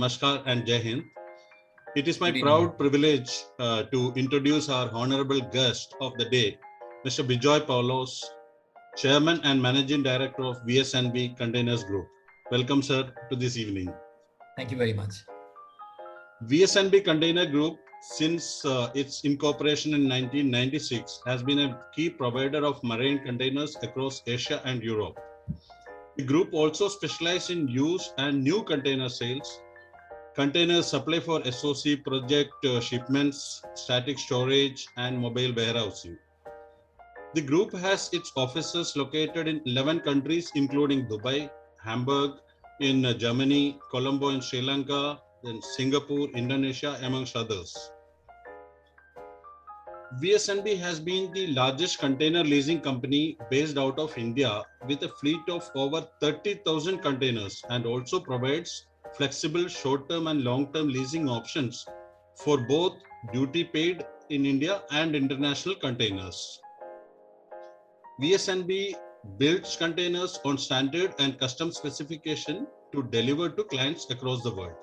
Namaskar and Jai Hind. It is my Good evening. proud privilege to introduce our honorable guest of the day, Mr. Bijoy Paulose, Chairman and Managing Director of VS&B Containers Group. Welcome, sir, to this evening. Thank you very much. VS&B Container Group, since its incorporation in 1996, has been a key provider of marine containers across Asia and Europe. The group also specializes in used and new container sales, container supply for SOC project shipments, static storage, and mobile warehousing. The group has its offices located in 11 countries, including Dubai, Hamburg in Germany, Colombo in Sri Lanka, then Singapore, Indonesia, amongst others. VS&B has been the largest container leasing company based out of India with a fleet of over 30,000 containers and also provides flexible short-term and long-term leasing options for both duty paid in India and international containers. VS&B builds containers on standard and custom specification to deliver to clients across the world.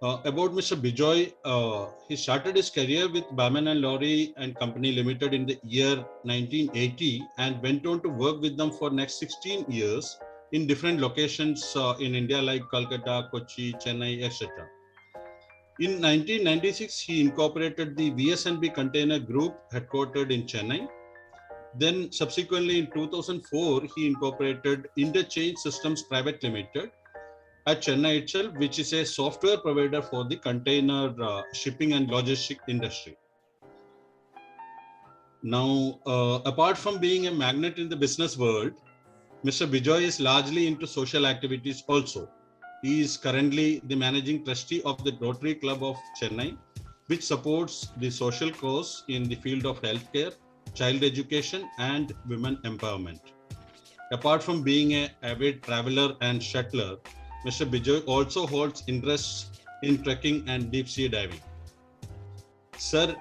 About Mr. Bijoy, he started his career with Baman and Lorry and Company Limited in the year 1980 and went on to work with them for next 16 years in different locations in India like Kolkata, Kochi, Chennai, etc. In 1996, he incorporated the VS&B Container Group headquartered in Chennai. Then subsequently in 2004, he incorporated Interchange Systems Private Limited at Chennai itself, which is a software provider for the container shipping and logistic industry. Now, apart from being a magnet in the business world, Mr. Bijoy is largely into social activities also. He is currently the managing trustee of the Rotary Club of Chennai, which supports the social cause in the field of healthcare, child education, and women empowerment. Apart from being an avid traveler and shuttler, Mr. Bijoy also holds interests in trekking and deep sea diving. Sir,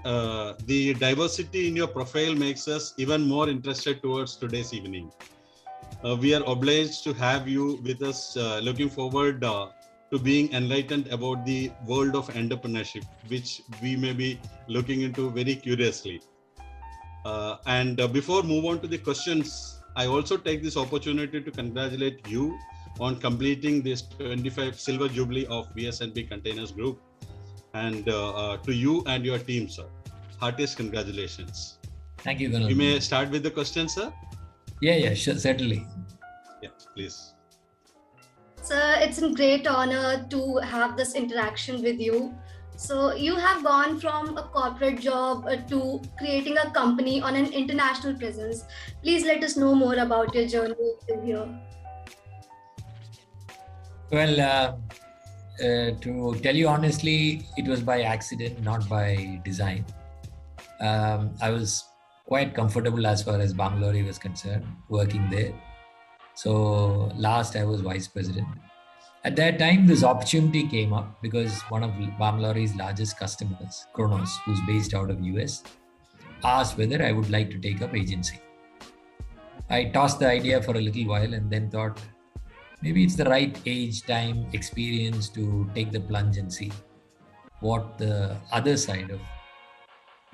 the diversity in your profile makes us even more interested towards today's evening. We are obliged to have you with us, looking forward to being enlightened about the world of entrepreneurship, which we may be looking into very curiously. Before move on to the questions, I also take this opportunity to congratulate you on completing this 25th Silver Jubilee of VS&B Containers Group. And to you and your team, sir, heartiest congratulations. Thank you, Ganesh. You may start with the question, sir. Yeah, sure, certainly. Yeah, please. Sir, it's a great honor to have this interaction with you. So you have gone from a corporate job to creating a company on an international presence. Please let us know more about your journey here. Well, to tell you honestly, it was by accident, not by design. I was quite comfortable as far as Bangalore was concerned, working there. So last I was vice president. At that time, this opportunity came up because one of Bangalore's largest customers, Kronos, who's based out of US, asked whether I would like to take up agency. I tossed the idea for a little while and then thought, maybe it's the right age, time, experience to take the plunge and see what the other side of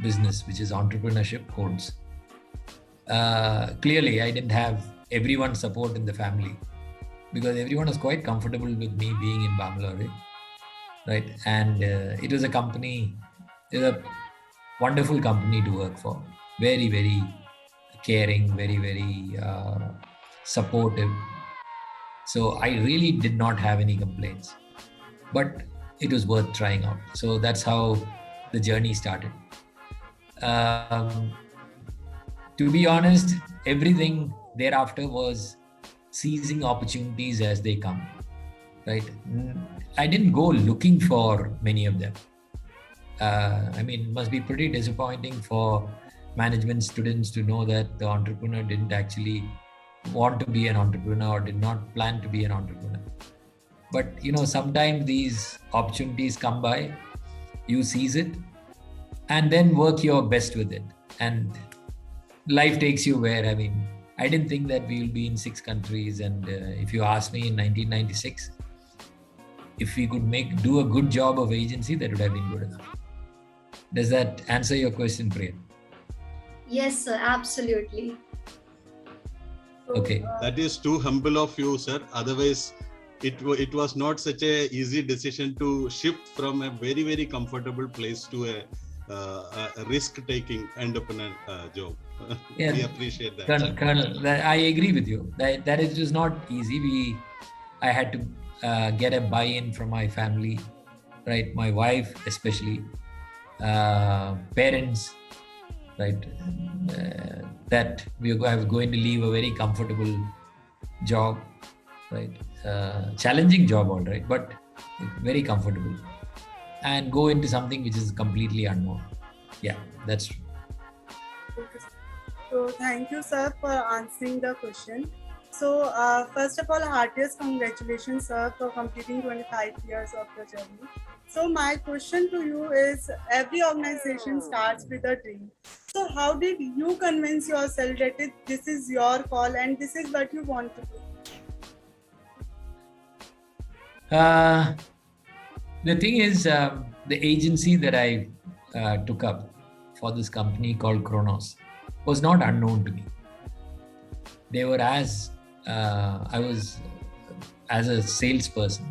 business, which is entrepreneurship, holds. Clearly, I didn't have everyone's support in the family because everyone was quite comfortable with me being in Bangalore, right? And it was a company, it was a wonderful company to work for. Very, very caring, very, very supportive. So I really did not have any complaints, but it was worth trying out. So that's how the journey started. To be honest, everything thereafter was seizing opportunities as they come, right? I didn't go looking for many of them. It must be pretty disappointing for management students to know that the entrepreneur didn't actually want to be an entrepreneur or did not plan to be an entrepreneur. But sometimes these opportunities come by, you seize it, and then work your best with it. And life takes you where, I didn't think that we will be in 6 countries. And if you ask me in 1996, if we could do a good job of agency, that would have been good enough. Does that answer your question, Priya? Yes, sir, absolutely. Okay. That is too humble of you, sir. Otherwise, it was not such a easy decision to shift from a very, very comfortable place to a risk-taking entrepreneur job. Yeah. We appreciate that. Colonel, I agree with you. That is just not easy. I had to get a buy-in from my family, right? My wife, especially, parents, right? That I was going to leave a very comfortable job, right? Challenging job, all right, but very comfortable, and go into something which is completely unknown. Yeah, that's true. Okay. So thank you, sir, for answering the question. So first of all, heartiest congratulations, sir, for completing 25 years of your journey. So my question to you is, every organization starts with a dream. So how did you convince yourself that this is your call and this is what you want to do? The thing is, the agency that I took up for this company called Kronos was not unknown to me. They were I was as a salesperson,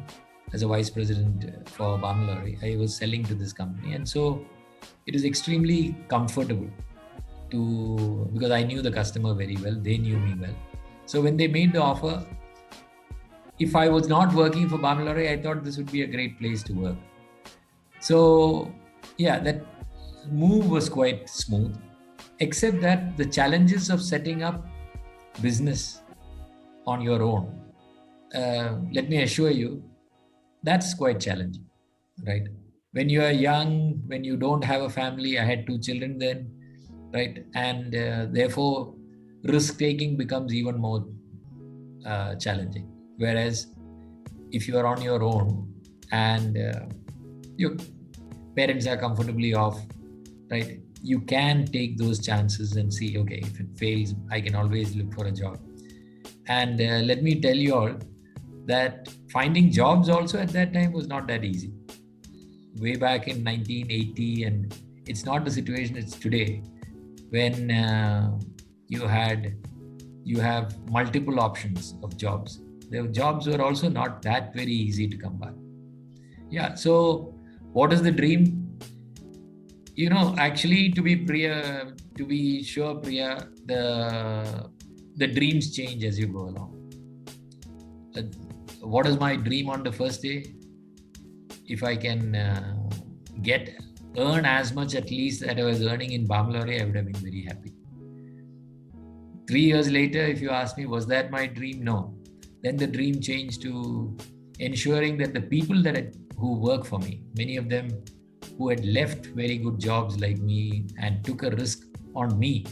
as a vice president for Bangladesh, I was selling to this company. And so it is extremely comfortable because I knew the customer very well. They knew me well. So when they made the offer, if I was not working for Bangladesh, I thought this would be a great place to work. So yeah, that move was quite smooth, except that the challenges of setting up business on your own, let me assure you, that's quite challenging, right? When you are young, when you don't have a family, I had 2 children then, right? And therefore, risk-taking becomes even more challenging. Whereas if you are on your own and your parents are comfortably off, right? You can take those chances and see, okay, if it fails, I can always look for a job. And let me tell you all that finding jobs also at that time was not that easy. Way back in 1980, and it's not the situation it's today, when you have multiple options of jobs. The jobs were also not that very easy to come by. Yeah, so what is the dream? You know, actually, to be sure, Priya, the dreams change as you go along. What is my dream on the first day? If I can earn as much at least that I was earning in Bangladesh, I would have been very happy. 3 years later, if you ask me, was that my dream? No. Then the dream changed to ensuring that the people who work for me, many of them who had left very good jobs like me and took a risk on me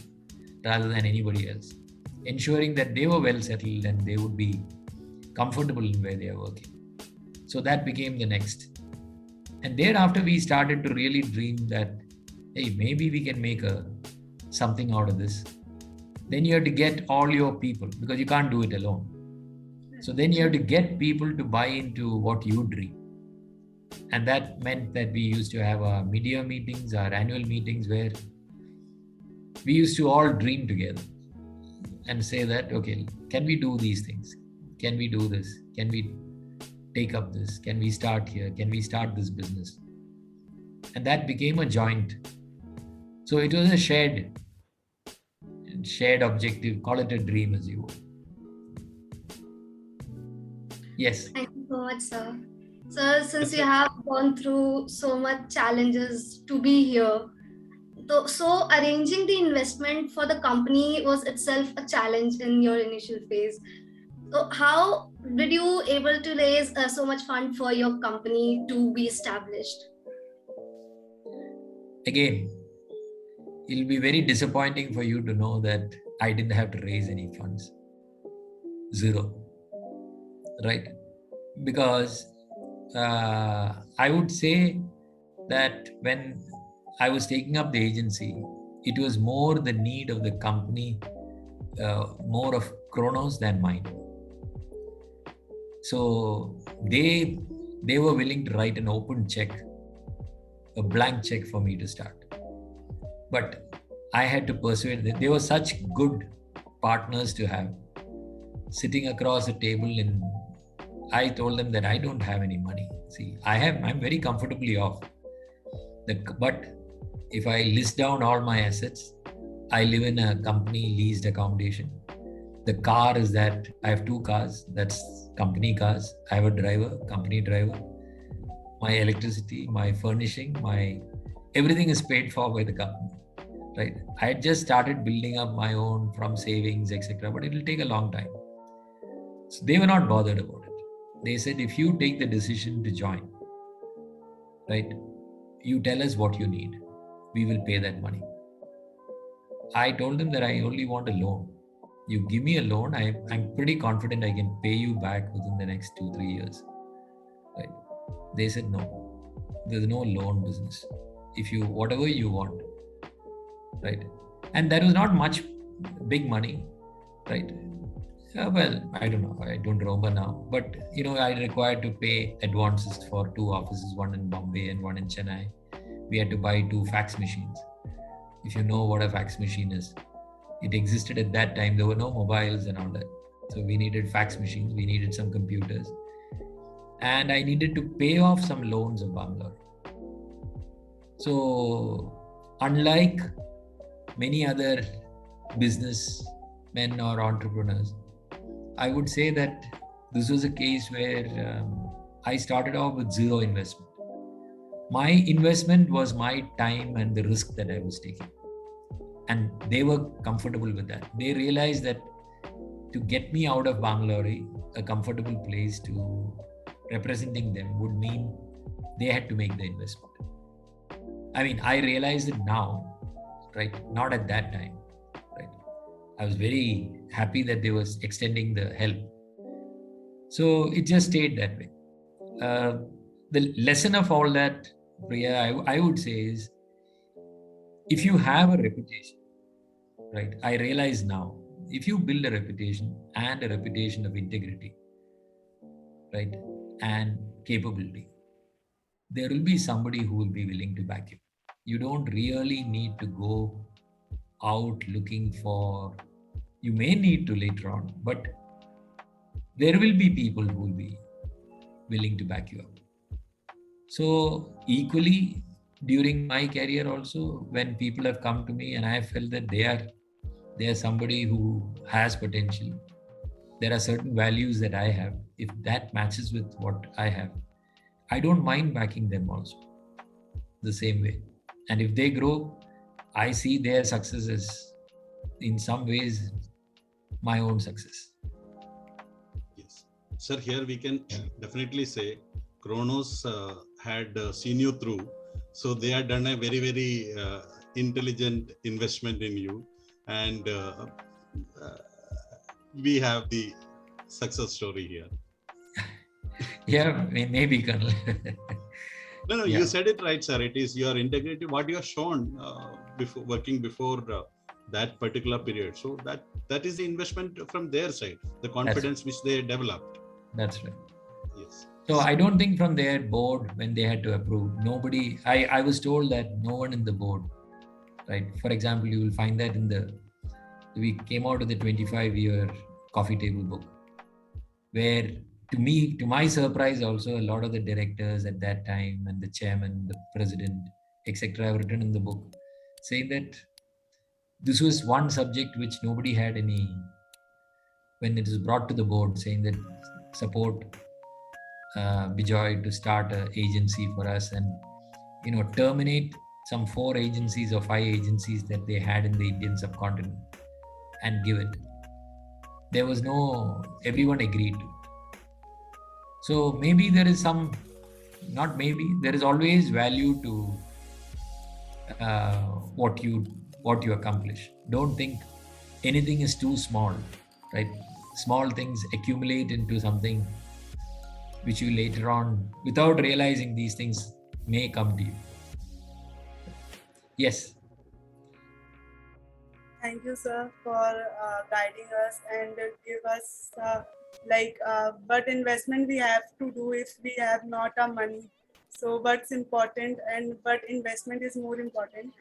rather than anybody else, ensuring that they were well settled and they would be comfortable in where they are working. So that became the next. And thereafter, we started to really dream that, hey, maybe we can make something out of this. Then you have to get all your people, because you can't do it alone. So then you have to get people to buy into what you dream. And that meant that we used to have our mid-year meetings, our annual meetings, where we used to all dream together and say that, okay, can we do these things? Can we do this? Can we take up this? Can we start here? Can we start this business? And that became a joint. So it was a shared objective, call it a dream as you will. Yes. Thank you so much, sir. Sir, since you have gone through so much challenges to be here, so arranging the investment for the company was itself a challenge in your initial phase. So how did you able to raise so much fund for your company to be established? Again, it'll be very disappointing for you to know that I didn't have to raise any funds. Zero. Right? Because I would say that when I was taking up the agency, it was more the need of the company, more of Kronos than mine. So they They were willing to write an open check, a blank check for me to start. But I had to persuade them. They were such good partners to have. Sitting across a table, I told them that I don't have any money. See, I'm very comfortably off. But if I list down all my assets, I live in a company leased accommodation. The car is that I have 2 cars. That's company cars. I have a driver, company driver. My electricity, my furnishing, everything is paid for by the company. Right? I had just started building up my own from savings, etc. But it will take a long time. So they were not bothered about it. They said, if you take the decision to join, right, you tell us what you need. We will pay that money. I told them that I only want a loan. You give me a loan, I'm pretty confident I can pay you back within the next 2-3 years. Right? They said, no, there's no loan business. If you, whatever you want, right? And that was not much big money, right? Well, I don't know. I don't remember now. But, I required to pay advances for 2 offices, one in Bombay and one in Chennai. We had to buy 2 fax machines. If you know what a fax machine is, it existed at that time. There were no mobiles and all that. So we needed fax machines. We needed some computers. And I needed to pay off some loans in Bangalore. So unlike many other businessmen or entrepreneurs, I would say that this was a case where I started off with 0 investment. My investment was my time and the risk that I was taking. And they were comfortable with that. They realized that to get me out of Bangalore, a comfortable place to representing them would mean they had to make the investment. I mean, I realize it now, right? Not at that time, right? I was very happy that they was extending the help. So it just stayed that way. The lesson of all that, Priya, I would say is, if you have a reputation, right? I realize now, if you build a reputation and a reputation of integrity, right, and capability, there will be somebody who will be willing to back you. You don't really need to go out looking for, you may need to later on, but there will be people who will be willing to back you up. So equally, during my career also, when people have come to me and I have felt that they are somebody who has potential, there are certain values that I have. If that matches with what I have, I don't mind backing them also the same way. And if they grow, I see their success as, in some ways, my own success. Yes. Sir, here we can definitely say Kronos had seen you through. So they had done a very, very intelligent investment in you. And we have the success story here. Yeah, maybe, Colonel. No, Yeah. You said it right, sir. It is your integrity, what you have shown before working before that particular period. So that is the investment from their side, the confidence which they developed. That's right. Yes. So I don't think from their board, when they had to approve, nobody, I was told that no one in the board, right? For example, you will find that we came out of the 25-year coffee table book, where to my surprise also, a lot of the directors at that time and the chairman, the president, etc. have written in the book saying that this was one subject which nobody had any, when it is brought to the board, saying that support Bijoy to start an agency for us and terminate some 4 agencies or 5 agencies that they had in the Indian subcontinent and give it. There was everyone agreed to. So maybe there is there is always value to what you accomplish. Don't think anything is too small, right? Small things accumulate into something which you later on, without realizing, these things may come to you. Yes. Thank you, sir, for guiding us and give us Like, but investment we have to do if we have not a money. So what's important, and but investment is more important.